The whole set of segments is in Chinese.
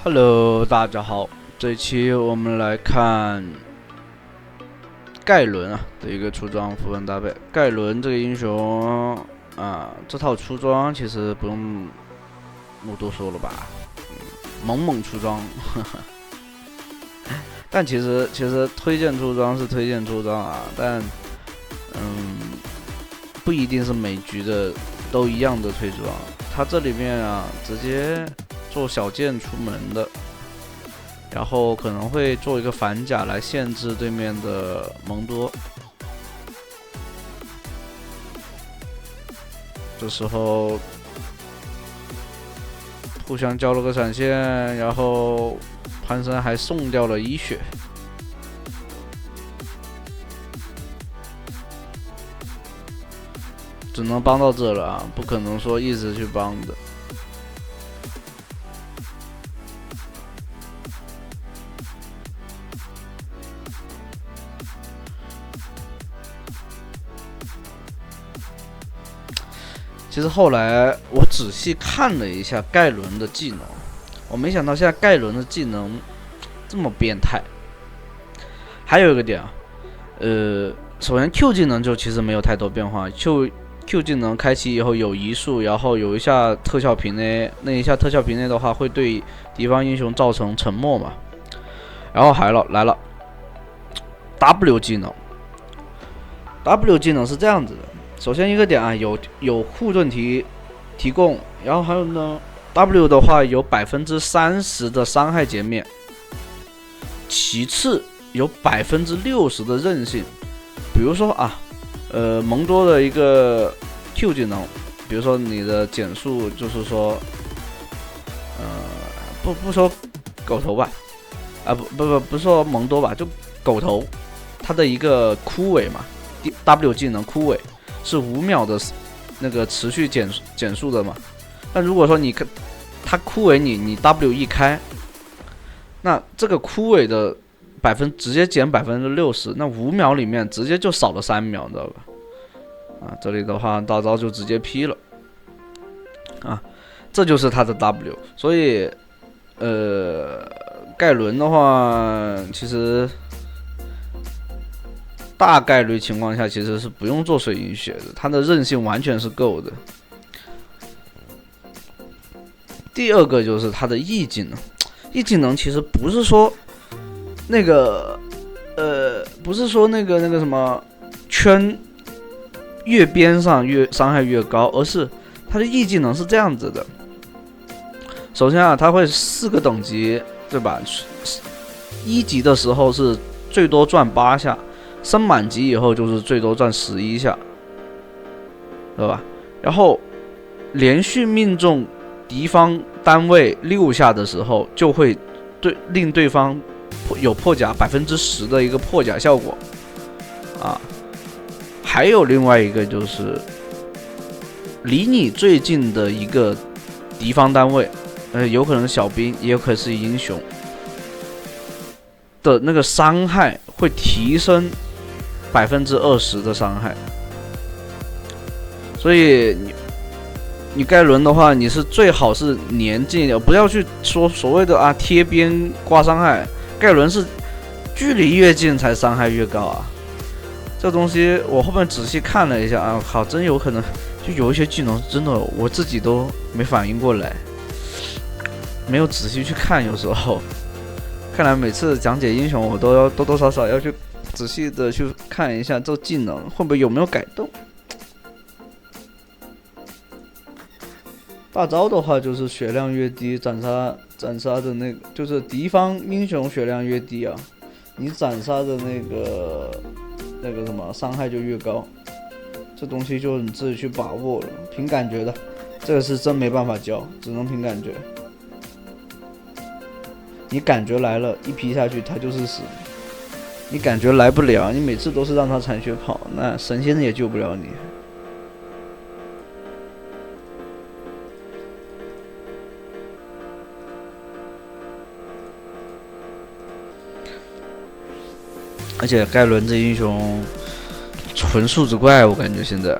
Hello，大家好，这一期我们来看盖伦的一个出装符文搭配。盖伦这个英雄这套出装其实不用我多说了吧，猛出装，但其实推荐出装是推荐出装但不一定是每局的都一样的推装。它这里面直接做小剑出门的，然后可能会做一个反甲来限制对面的蒙多。这时候互相交了个闪现，然后潘森还送掉了一血。只能帮到这了不可能说一直去帮的。其实后来我仔细看了一下盖伦的技能，我没想到现在盖伦的技能这么变态。还有一个点首先 Q 技能就其实没有太多变化。Q 技能开启以后有移速，然后有一下特效平 A， 那一下特效平 A 的话会对敌方英雄造成沉默嘛。然后来了 W 技能。W 技能是这样子的，首先一个点有护盾提供，然后还有呢 W 的话有30%的伤害减免，其次有60%的韧性。比如说蒙多的一个 Q 技能，比如说你的减速，就是说，不说狗头吧，不说蒙多吧，就狗头，它的一个枯萎嘛 ，W 技能枯萎是5秒的那个持续减速的嘛。那如果说它枯萎你 W 一开，那这个枯萎的直接减60%，那5秒里面直接就少了3秒，知道吧？这里的话大招就直接劈了这就是他的 W。所以盖伦的话其实大概率情况下其实是不用做水银血的，他的韧性完全是够的。第二个就是他的 E 技能。E 技能其实不是说那个什么圈越边上越伤害越高，而是它的 E 技能是这样子的。首先它会4个等级，对吧？1级的时候是最多转8下，升满级以后就是最多转11下，对吧？然后连续命中敌方单位6下的时候，就会令对方有破甲10%的一个破甲效果还有另外一个就是离你最近的一个敌方单位，有可能小兵，也有可能是英雄的那个伤害会提升20%的伤害。所以你盖伦的话，你是最好是粘近一点，不要去说所谓的贴边刮伤害。盖伦是距离越近才伤害越高这东西我后面仔细看了一下好，真有可能就有一些技能真的我自己都没反应过来，没有仔细去看。有时候看来每次讲解英雄我都要多多少少要去仔细的去看一下这技能会不会有没有改动。大招的话就是血量越低，斩杀的那个就是敌方英雄血量越低你斩杀的那个什么伤害就越高。这东西就你自己去把握了，凭感觉的，这个是真没办法教，只能凭感觉。你感觉来了，一劈下去他就是死；你感觉来不了，你每次都是让他残血跑，那神仙也救不了你。而且盖伦这英雄纯素质怪，我感觉现在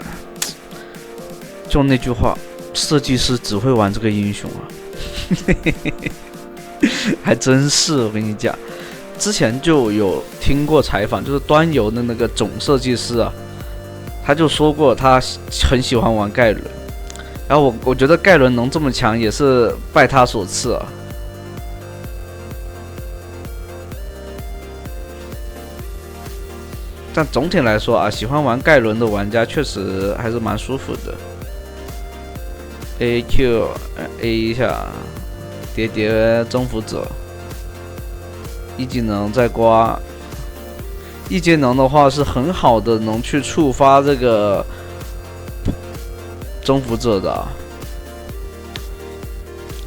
就那句话，设计师只会玩这个英雄还真是，我跟你讲，之前就有听过采访，就是端游的那个总设计师啊，他就说过他很喜欢玩盖伦，然后我觉得盖伦能这么强也是拜他所赐啊。但总体来说啊，喜欢玩盖伦的玩家确实还是蛮舒服的。AQ A 一下，叠叠征服者，一技能再刮，一技能的话是很好的，能去触发这个征服者的。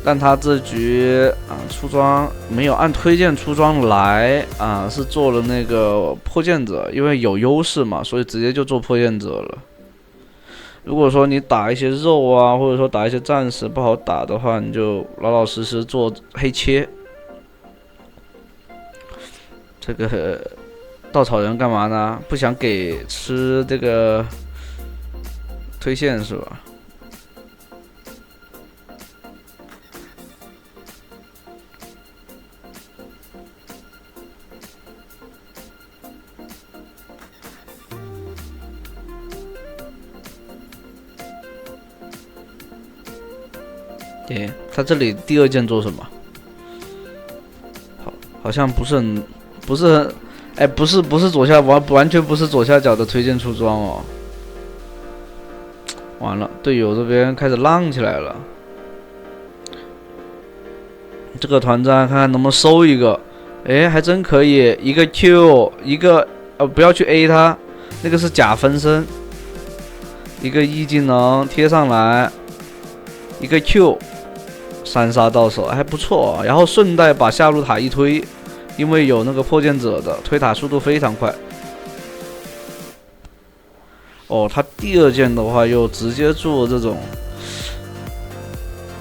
但他这局啊出装没有按推荐出装来啊，是做了那个破剑者，因为有优势嘛，所以直接就做破剑者了。如果说你打一些肉啊，或者说打一些战士不好打的话，你就老老实实做黑切。这个稻草人干嘛呢？不想给吃这个推线是吧？对，他这里第二件做什么？好像不是很，哎，不是左下完全不是左下角的推荐出装哦。完了，队友这边开始浪起来了。这个团战看看能不能收一个，哎，还真可以，一个 Q， 一个不要去 A 他，那个是假分身，一个 E 技能贴上来，一个 Q。三杀到手还不错，然后顺带把下路塔一推，因为有那个破剑者的推塔速度非常快。哦，他第二件的话又直接做这种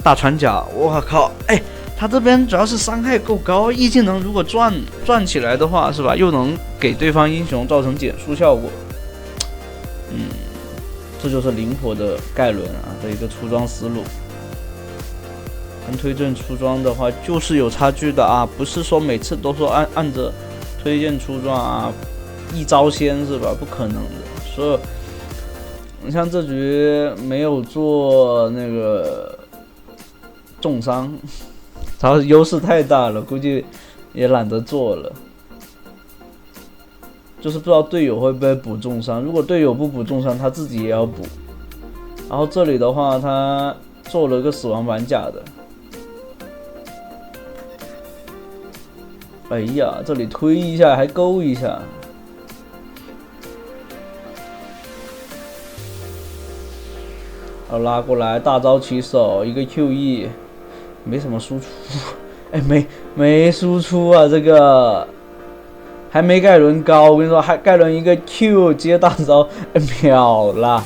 大船甲，我靠！哎，他这边主要是伤害够高，一技能如果转起来的话，是吧？又能给对方英雄造成减速效果。这就是灵活的盖伦啊的一个出装思路。按推荐出装的话，就是有差距的啊，不是说每次都说按着推荐出装啊，一招鲜是吧？不可能的。所以你像这局没有做那个重伤，主要是优势太大了，估计也懒得做了。就是不知道队友会不会补重伤，如果队友不补重伤，他自己也要补。然后这里的话，他做了个死亡板甲的。哎呀，这里推一下还勾一下，拉过来大招起手，一个 QE， 没什么输出，哎，没输出啊，这个还没盖伦高，我跟你说，还盖伦一个 Q 接大招，秒了，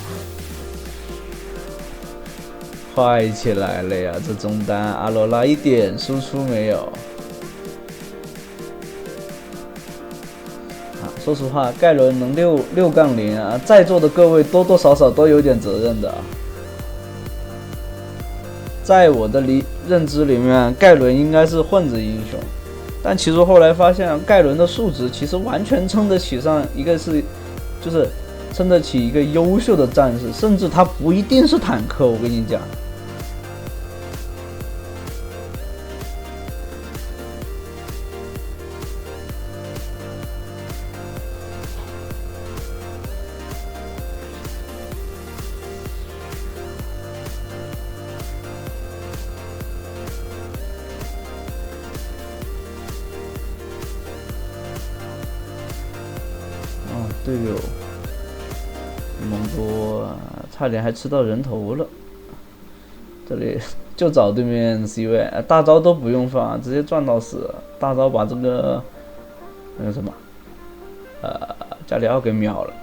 快起来了呀！这中单阿罗拉一点输出没有。说实话，盖伦能6-0啊，在座的各位多多少少都有点责任的啊。在我的认知里面，盖伦应该是混子英雄，但其实后来发现，盖伦的数值其实完全撑得起上一个就是撑得起一个优秀的战士，甚至他不一定是坦克，我跟你讲。队友蒙多差点还吃到人头了，这里就找对面 C 位，大招都不用放，直接赚到死，大招把这个那个什么加里奥给秒了。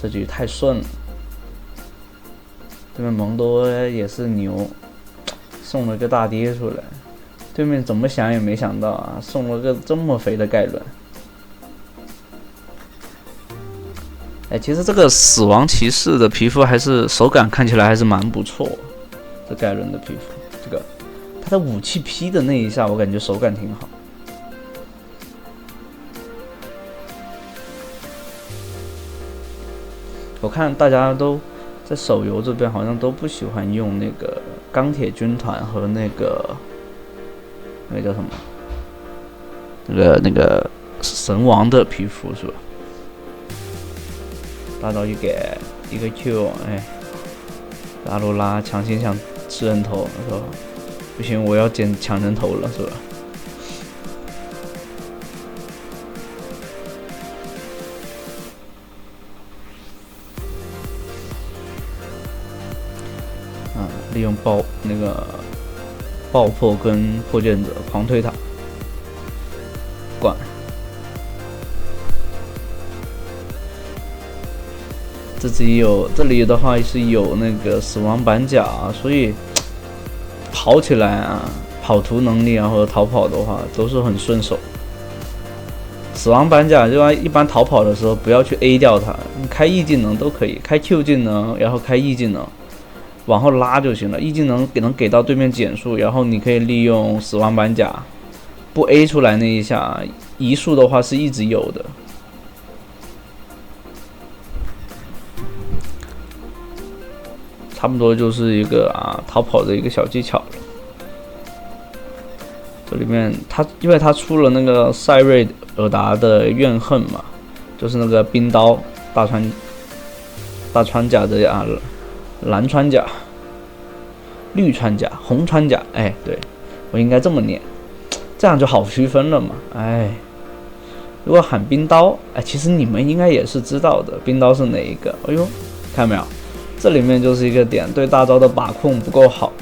这局太顺了，对面蒙多也是牛，送了个大爹出来。对面怎么想也没想到啊，送了个这么肥的盖伦。哎，其实这个死亡骑士的皮肤还是手感看起来还是蛮不错。这盖伦的皮肤，这个他的武器劈的那一下，我感觉手感挺好。我看大家都在手游这边好像都不喜欢用那个钢铁军团和那个叫什么，那个神王的皮肤是吧？大招一给一个 Q， 哎，阿罗拉强行想吃人头是吧？不行，我要抢人头了是吧？利用爆破跟破剑者狂推塔，管。这里的话是有那个死亡板甲，所以跑起来啊，跑图能力啊或者逃跑的话都是很顺手。死亡板甲就一般逃跑的时候不要去 A 掉它，你开 E 技能都可以，开 Q 技能，然后开 E 技能。往后拉就行了，E 技能能给到对面减速，然后你可以利用死亡板甲不 A 出来那一下，移速的话是一直有的。差不多就是一个逃跑的一个小技巧了。这里面因为他出了那个赛瑞尔达的怨恨嘛，就是那个冰刀大穿甲的蓝穿甲、绿穿甲、红穿甲，哎，对，我应该这么念，这样就好区分了嘛。哎，如果喊冰刀，哎，其实你们应该也是知道的，冰刀是哪一个？哎呦，看到没有？这里面就是一个点，对大招的把控不够好，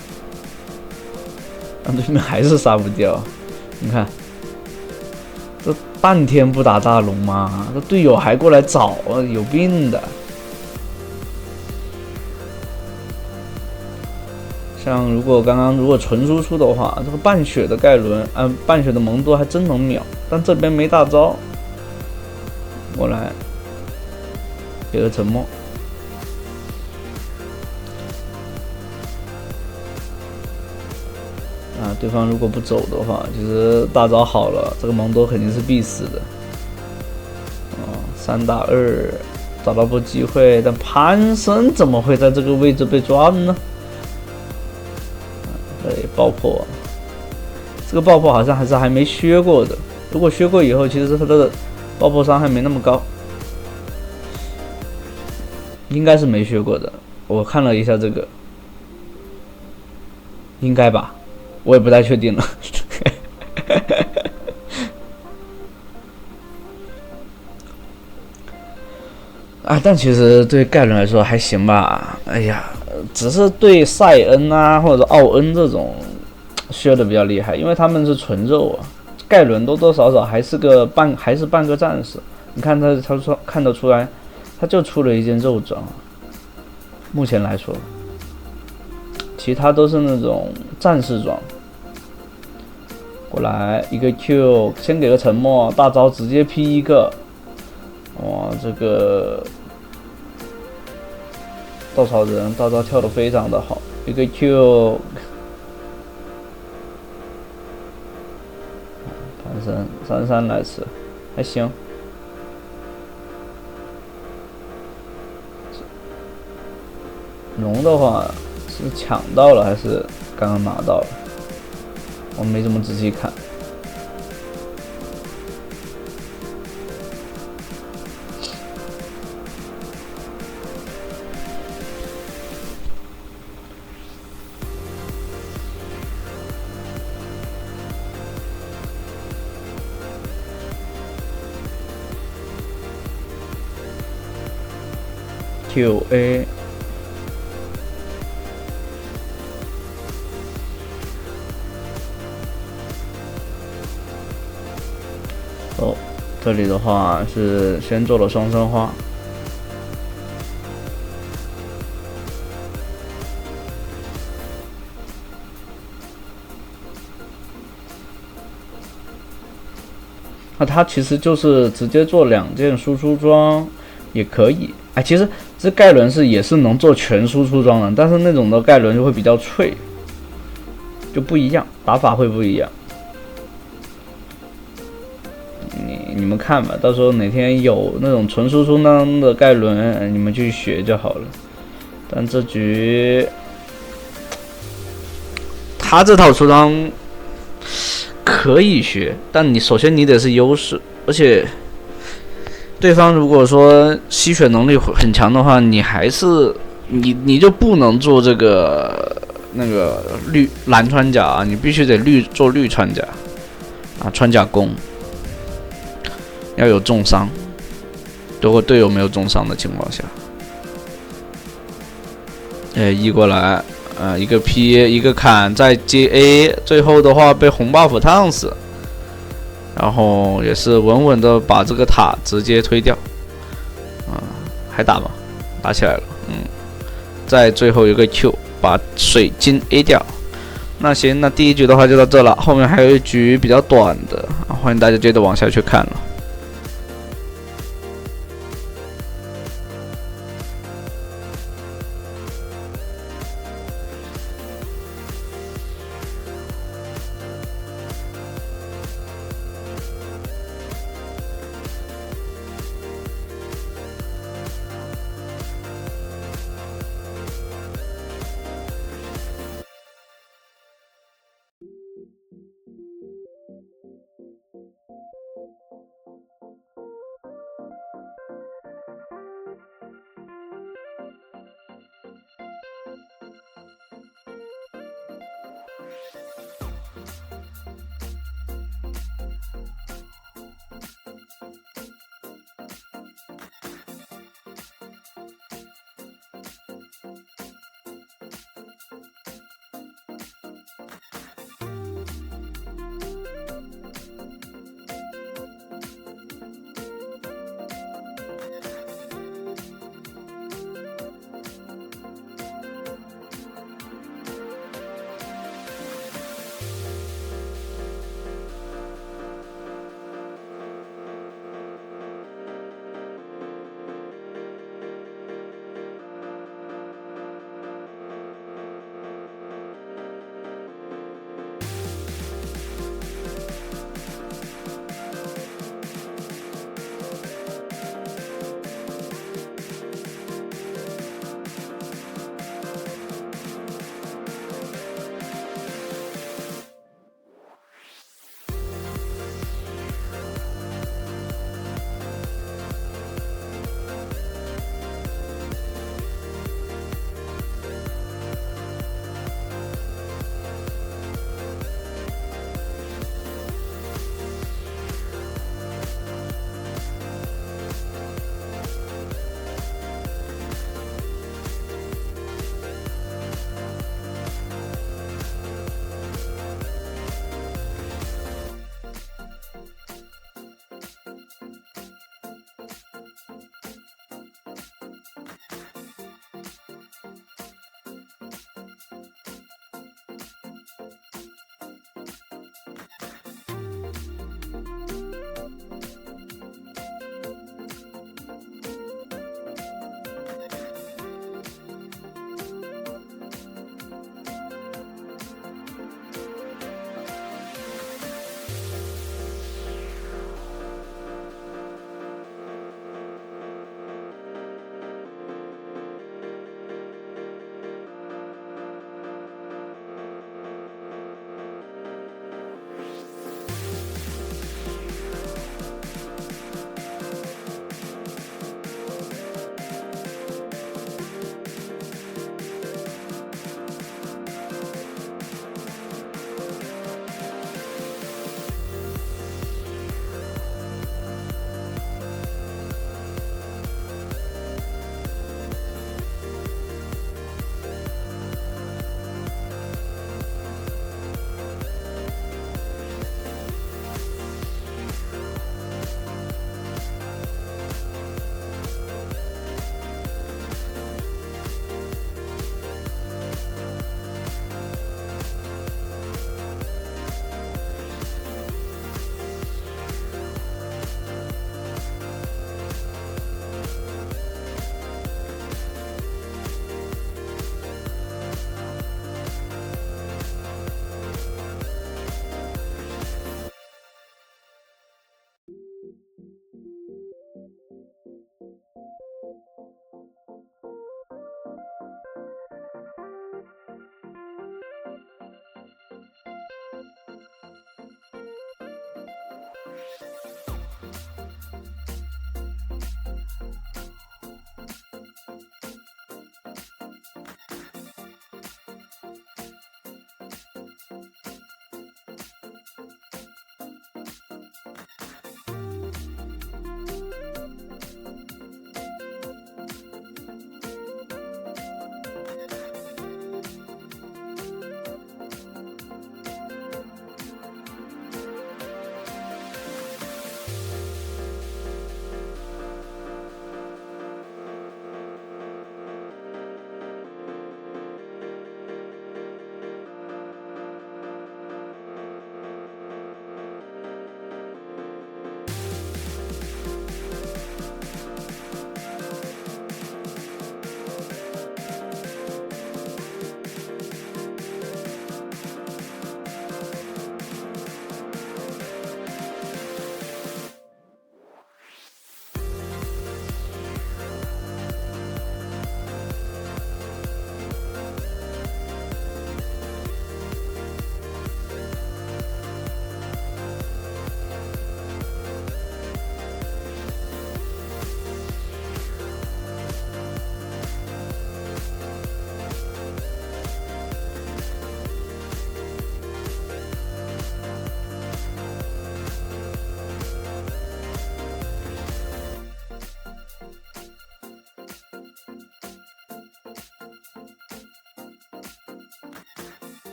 让对面还是杀不掉。你看，这半天不打大龙吗？这队友还过来找，有病的。像如果纯输出的话，这个半血的盖伦，半血的蒙多还真能秒，但这边没大招，过来给个沉默。对方如果不走的话，其实大招好了，这个蒙多肯定是必死的。3打2，找到波机会，但潘森怎么会在这个位置被撞呢？爆破，这个爆破好像还没削过的。如果削过以后，其实他的爆破伤害没那么高，应该是没削过的。我看了一下这个，应该吧，我也不太确定了。但其实对盖伦来说还行吧。哎呀，只是对塞恩或者奥恩这种削的比较厉害，因为他们是纯肉啊。盖伦多多少少还是半个战士。你看他看得出来，他就出了一件肉装。目前来说，其他都是那种战士装。过来一个 Q， 先给个沉默，大招直接劈一个。哇，这个稻草人大招跳得非常的好，一个 Q， 潘森33来吃，还行。龙的话是抢到了还是刚刚拿到了？我没怎么仔细看。QA， 这里的话是先做了双生花，那它其实就是直接做2件输出装，也可以。哎，其实这盖伦也是能做全输出装的，但是那种的盖伦就会比较脆，就不一样，打法会不一样。你们看吧，到时候哪天有那种纯输出装的盖伦，你们去学就好了。但这局他这套出装可以学，但你首先你得是优势，而且对方如果说吸血能力很强的话，你还是你就不能做这个那个蓝穿甲啊，你必须得做绿穿甲啊，穿甲攻要有重伤，如果队友没有重伤的情况下，移过来。一个 P 一个砍再接 A， 最后的话被红 buff 烫死，然后也是稳稳的把这个塔直接推掉，还打吗？打起来了，再最后一个 Q 把水晶 A 掉。那行，那第一局的话就到这了，后面还有一局比较短的，欢迎大家接着往下去看了。